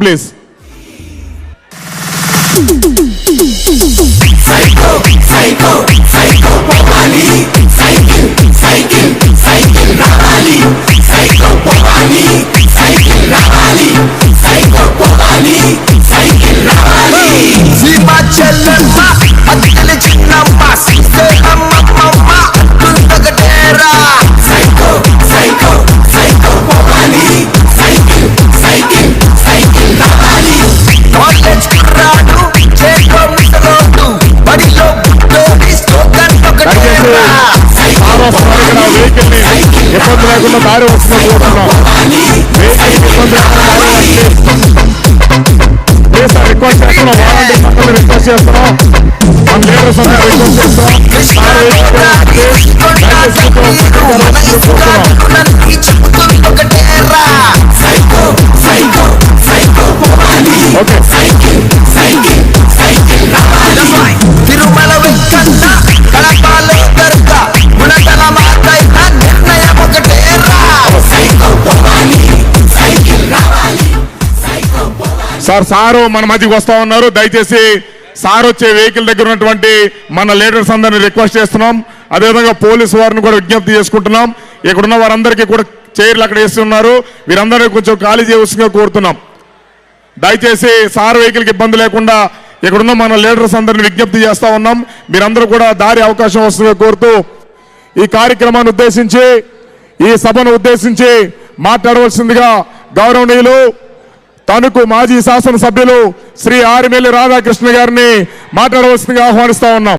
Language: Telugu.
ప్లీజ్. ఇబ్బంది లేకుండా దారి వస్తుందని కోరుతున్నాం. రిక్వెస్ట్ చేస్తున్నాం, వాలంటీర్ పక్కన రిక్వెస్ట్ చేస్తున్నాం, మన లీడర్స్ అందరూ రిక్వెస్ట్ చేస్తున్నాం. తిరుమల వెంకన్న కడపాలో దర్గా గుణదల మాతైన నిర్ణయం ఒకటేరా. సారు మన మధ్యకి వస్తా ఉన్నారు. దయచేసి సార్ వచ్చే వెహికల్ దగ్గర ఉన్నటువంటి మన లీడర్స్ అందరినీ రిక్వెస్ట్ చేస్తున్నాం. అదేవిధంగా పోలీసు వారిని కూడా విజ్ఞప్తి చేసుకుంటున్నాం. ఇక్కడ ఉన్న వారందరికీ కూడా చైర్లు అక్కడ వేసి ఉన్నారు, వీరందరినీ కొంచెం ఖాళీ చేయవలసిందిగా కోరుతున్నాం. దయచేసి సార్ వెహికల్కి ఇబ్బంది లేకుండా ఇక్కడున్న మన లీడర్స్ అందరినీ విజ్ఞప్తి చేస్తా ఉన్నాం. మీరందరూ కూడా దారి అవకాశం వస్తుందిగా కోరుతూ ఈ కార్యక్రమాన్ని ఉద్దేశించి, ఈ సభను ఉద్దేశించి మాట్లాడవలసిందిగా గౌరవనీయులు తణుకు మాజీ శాసనసభ్యులు శ్రీ ఆరిమేలి రాధాకృష్ణ గారిని మాట్లాడవలసిందిగా ఆహ్వానిస్తా ఉన్నాం.